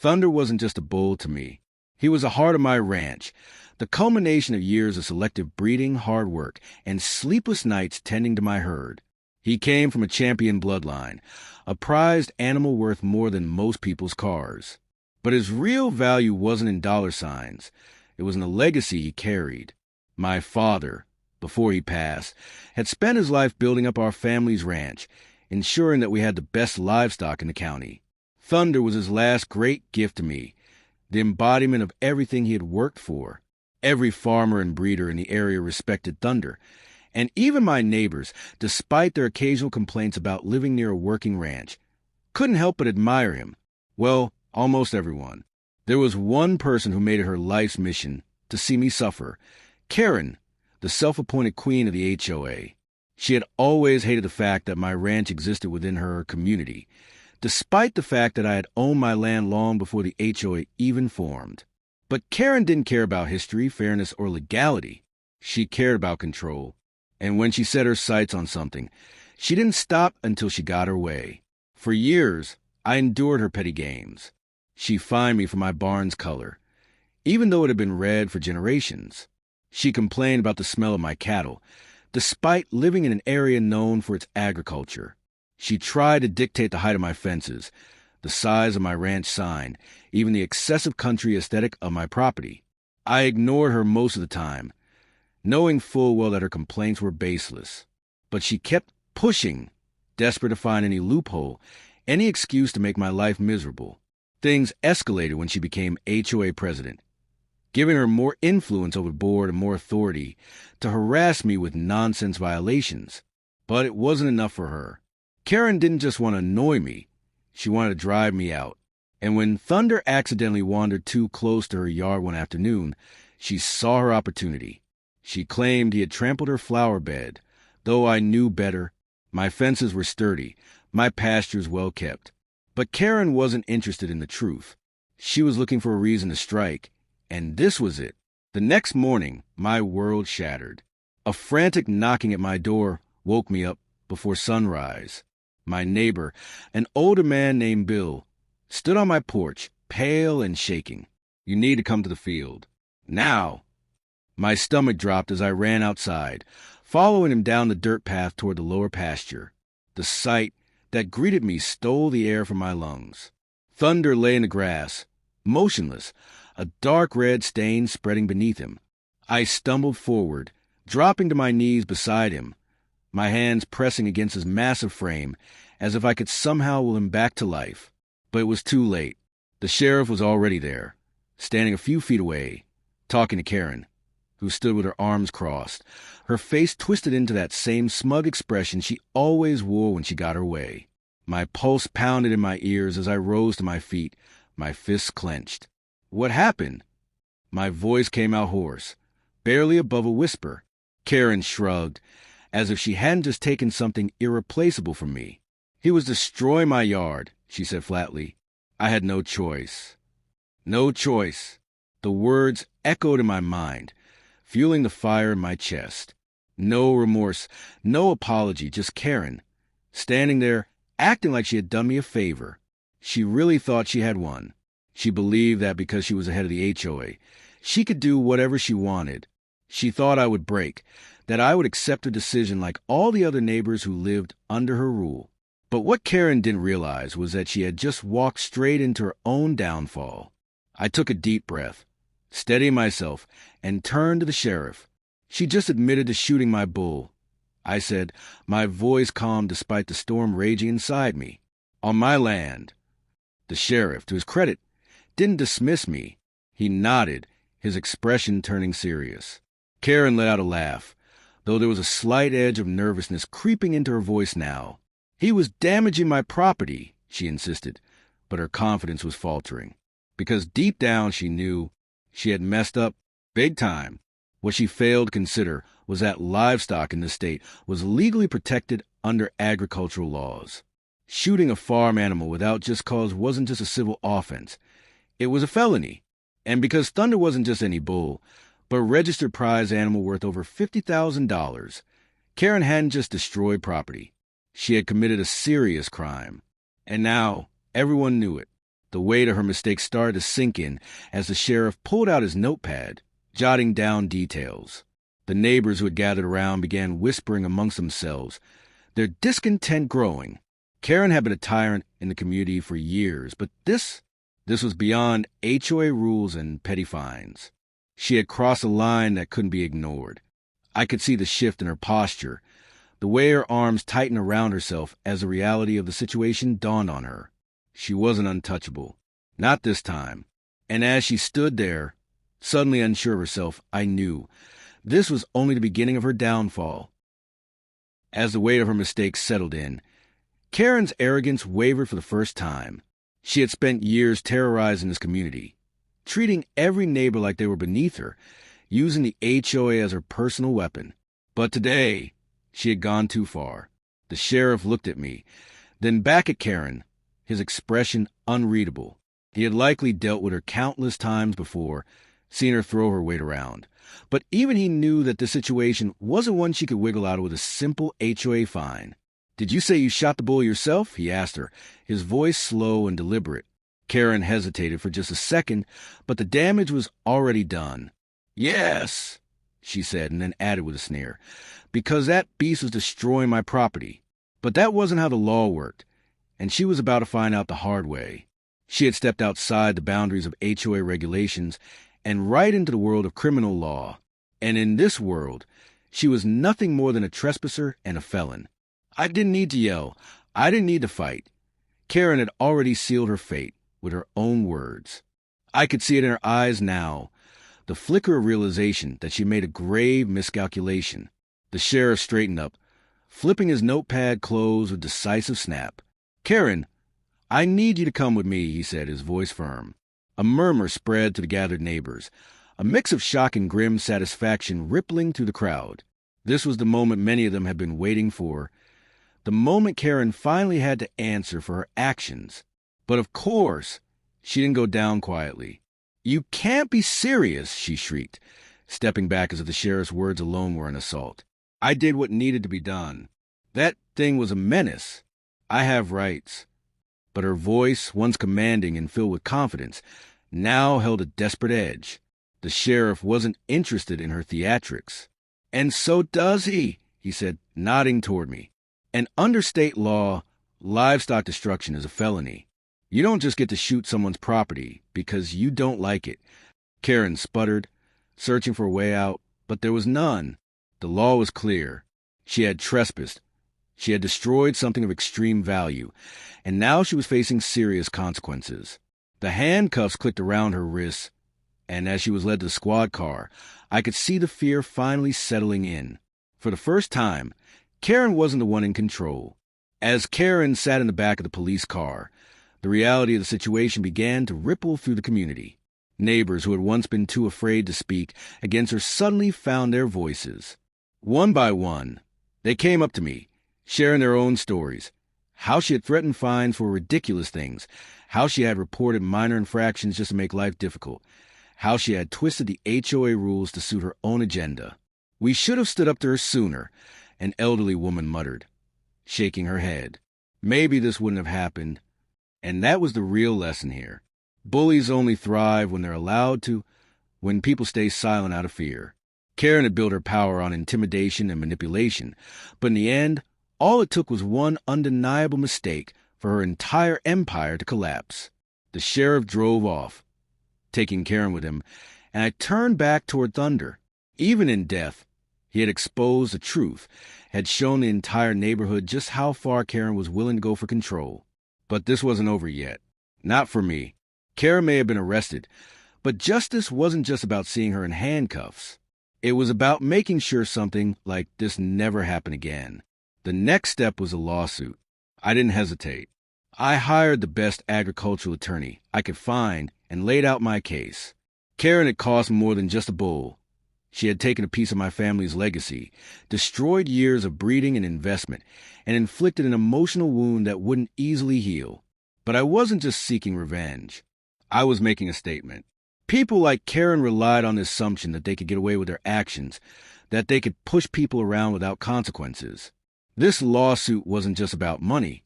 Thunder wasn't just a bull to me. He was the heart of my ranch, the culmination of years of selective breeding, hard work, and sleepless nights tending to my herd. He came from a champion bloodline, a prized animal worth more than most people's cars. But his real value wasn't in dollar signs. It was in the legacy he carried. My father, before he passed, had spent his life building up our family's ranch, ensuring that we had the best livestock in the county. Thunder was his last great gift to me, the embodiment of everything he had worked for. Every farmer and breeder in the area respected Thunder, and even my neighbors, despite their occasional complaints about living near a working ranch, couldn't help but admire him. Well, almost everyone. There was one person who made it her life's mission to see me suffer, Karen, the self-appointed queen of the HOA. She had always hated the fact that my ranch existed within her community, despite the fact that I had owned my land long before the HOA even formed. But Karen didn't care about history, fairness, or legality. She cared about control. And when she set her sights on something, she didn't stop until she got her way. For years, I endured her petty games. She fined me for my barn's color, even though it had been red for generations. She complained about the smell of my cattle, despite living in an area known for its agriculture. She tried to dictate the height of my fences, the size of my ranch sign, even the excessive country aesthetic of my property. I ignored her most of the time, knowing full well that her complaints were baseless. But she kept pushing, desperate to find any loophole, any excuse to make my life miserable. Things escalated when she became HOA president, giving her more influence over the board and more authority to harass me with nonsense violations. But it wasn't enough for her. Karen didn't just want to annoy me. She wanted to drive me out. And when Thunder accidentally wandered too close to her yard one afternoon, she saw her opportunity. She claimed he had trampled her flower bed, though I knew better. My fences were sturdy, my pastures well kept. But Karen wasn't interested in the truth. She was looking for a reason to strike, and this was it. The next morning, my world shattered. A frantic knocking at my door woke me up before sunrise. My neighbor, an older man named Bill, stood on my porch, pale and shaking. "You need to come to the field. Now!" My stomach dropped as I ran outside, following him down the dirt path toward the lower pasture. The sight that greeted me stole the air from my lungs. Thunder lay in the grass, motionless, a dark red stain spreading beneath him. I stumbled forward, dropping to my knees beside him, my hands pressing against his massive frame, as if I could somehow will him back to life. But it was too late. The sheriff was already there, standing a few feet away, talking to Karen, who stood with her arms crossed, her face twisted into that same smug expression she always wore when she got her way. My pulse pounded in my ears as I rose to my feet, my fists clenched. "What happened?" My voice came out hoarse, barely above a whisper. Karen shrugged, as if she hadn't just taken something irreplaceable from me. "He was destroying my yard," she said flatly. "I had no choice." No choice. The words echoed in my mind, fueling the fire in my chest. No remorse, no apology, just Karen, standing there, acting like she had done me a favor. She really thought she had won. She believed that because she was the head of the HOA, she could do whatever she wanted. She thought I would break, that I would accept her decision like all the other neighbors who lived under her rule. But what Karen didn't realize was that she had just walked straight into her own downfall. I took a deep breath, steadying myself, and turned to the sheriff. She just admitted to shooting my bull, I said, my voice calm despite the storm raging inside me. "On my land." The sheriff, to his credit, didn't dismiss me. He nodded, his expression turning serious. Karen let out a laugh, though there was a slight edge of nervousness creeping into her voice now. "He was damaging my property," she insisted, but her confidence was faltering. Because deep down she knew she had messed up big time. What she failed to consider was that livestock in the state was legally protected under agricultural laws. Shooting a farm animal without just cause wasn't just a civil offense. It was a felony. And because Thunder wasn't just any bull, but a registered prize animal worth over $50,000, Karen hadn't just destroyed property. She had committed a serious crime. And now everyone knew it. The weight of her mistake started to sink in as the sheriff pulled out his notepad, jotting down details. The neighbors who had gathered around began whispering amongst themselves, their discontent growing. Karen had been a tyrant in the community for years, but this was beyond HOA rules and petty fines. She had crossed a line that couldn't be ignored. I could see the shift in her posture, the way her arms tightened around herself as the reality of the situation dawned on her. She wasn't untouchable. Not this time. And as she stood there, suddenly unsure of herself, I knew this was only the beginning of her downfall. As the weight of her mistakes settled in, Karen's arrogance wavered for the first time. She had spent years terrorizing this community, treating every neighbor like they were beneath her, using the HOA as her personal weapon. But today, she had gone too far. The sheriff looked at me, then back at Karen, his expression unreadable. He had likely dealt with her countless times before, seen her throw her weight around. But even he knew that the situation wasn't one she could wiggle out of with a simple HOA fine. "Did you say you shot the bully yourself?" he asked her, his voice slow and deliberate. Karen hesitated for just a second, but the damage was already done. "Yes," she said, and then added with a sneer, "because that beast was destroying my property." But that wasn't how the law worked, and she was about to find out the hard way. She had stepped outside the boundaries of HOA regulations and right into the world of criminal law. And in this world, she was nothing more than a trespasser and a felon. I didn't need to yell. I didn't need to fight. Karen had already sealed her fate with her own words. I could see it in her eyes now, the flicker of realization that she made a grave miscalculation. The sheriff straightened up, flipping his notepad closed with decisive snap. "Karen, I need you to come with me," he said, his voice firm. A murmur spread to the gathered neighbors, a mix of shock and grim satisfaction rippling through the crowd. This was the moment many of them had been waiting for, the moment Karen finally had to answer for her actions. But of course, she didn't go down quietly. "You can't be serious," she shrieked, stepping back as if the sheriff's words alone were an assault. "I did what needed to be done. That thing was a menace. I have rights." But her voice, once commanding and filled with confidence, now held a desperate edge. The sheriff wasn't interested in her theatrics. "And so does he," he said, nodding toward me. "And under state law, livestock destruction is a felony. You don't just get to shoot someone's property because you don't like it." Karen sputtered, searching for a way out, but there was none. The law was clear. She had trespassed. She had destroyed something of extreme value, and now she was facing serious consequences. The handcuffs clicked around her wrists, and as she was led to the squad car, I could see the fear finally settling in. For the first time, Karen wasn't the one in control. As Karen sat in the back of the police car, the reality of the situation began to ripple through the community. Neighbors who had once been too afraid to speak against her suddenly found their voices. One by one, they came up to me, sharing their own stories. How she had threatened fines for ridiculous things. How she had reported minor infractions just to make life difficult. How she had twisted the HOA rules to suit her own agenda. "We should have stood up to her sooner," an elderly woman muttered, shaking her head. Maybe this wouldn't have happened. And that was the real lesson here. Bullies only thrive when they're allowed to, when people stay silent out of fear. Karen had built her power on intimidation and manipulation, but in the end, all it took was one undeniable mistake for her entire empire to collapse. The sheriff drove off, taking Karen with him, and I turned back toward Thunder. Even in death, he had exposed the truth, had shown the entire neighborhood just how far Karen was willing to go for control. But this wasn't over yet. Not for me. Karen may have been arrested, but justice wasn't just about seeing her in handcuffs. It was about making sure something like this never happened again. The next step was a lawsuit. I didn't hesitate. I hired the best agricultural attorney I could find and laid out my case. Karen had cost more than just a bull. She had taken a piece of my family's legacy, destroyed years of breeding and investment, and inflicted an emotional wound that wouldn't easily heal. But I wasn't just seeking revenge. I was making a statement. People like Karen relied on the assumption that they could get away with their actions, that they could push people around without consequences. This lawsuit wasn't just about money.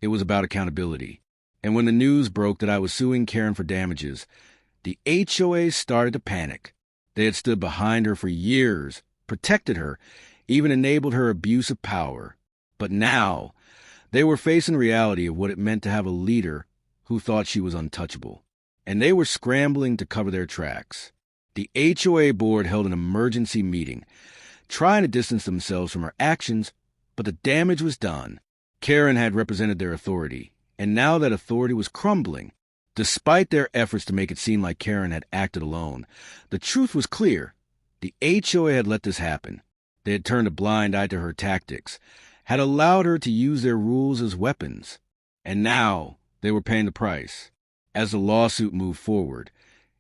It was about accountability. And when the news broke that I was suing Karen for damages, the HOA started to panic. They had stood behind her for years, protected her, even enabled her abuse of power. But now, they were facing reality of what it meant to have a leader who thought she was untouchable. And they were scrambling to cover their tracks. The HOA board held an emergency meeting, trying to distance themselves from her actions, but the damage was done. Karen had represented their authority, and now that authority was crumbling. Despite their efforts to make it seem like Karen had acted alone, the truth was clear. The HOA had let this happen. They had turned a blind eye to her tactics, had allowed her to use their rules as weapons. And now they were paying the price. As the lawsuit moved forward,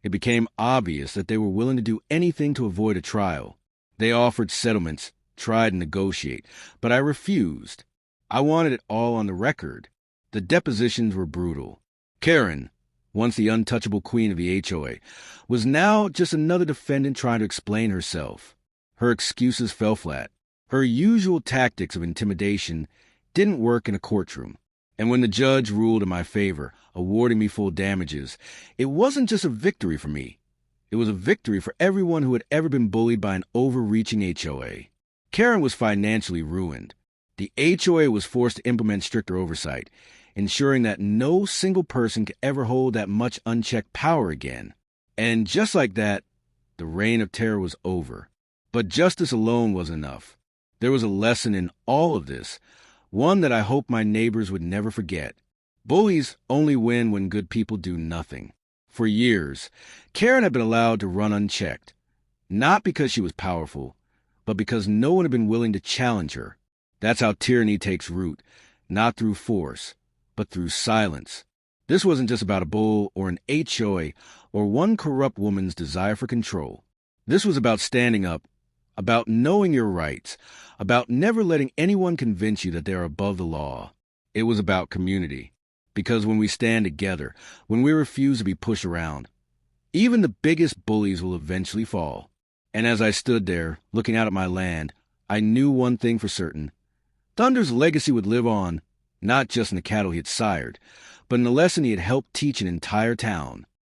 it became obvious that they were willing to do anything to avoid a trial. They offered settlements, tried to negotiate, but I refused. I wanted it all on the record. The depositions were brutal. Karen, once the untouchable queen of the HOA, was now just another defendant trying to explain herself. Her excuses fell flat. Her usual tactics of intimidation didn't work in a courtroom. And when the judge ruled in my favor, awarding me full damages, it wasn't just a victory for me. It was a victory for everyone who had ever been bullied by an overreaching HOA. Karen was financially ruined. The HOA was forced to implement stricter oversight, ensuring that no single person could ever hold that much unchecked power again. And just like that, the reign of terror was over. But justice alone wasn't enough. There was a lesson in all of this, one that I hope my neighbors would never forget. Bullies only win when good people do nothing. For years, Karen had been allowed to run unchecked, not because she was powerful, but because no one had been willing to challenge her. That's how tyranny takes root, not through force, but through silence. This wasn't just about a bull or an HOA or one corrupt woman's desire for control. This was about standing up, about knowing your rights, about never letting anyone convince you that they are above the law. It was about community. Because when we stand together, when we refuse to be pushed around, even the biggest bullies will eventually fall. And as I stood there, looking out at my land, I knew one thing for certain. Thunder's legacy would live on, not just in the cattle he had sired, but in the lesson he had helped teach an entire town.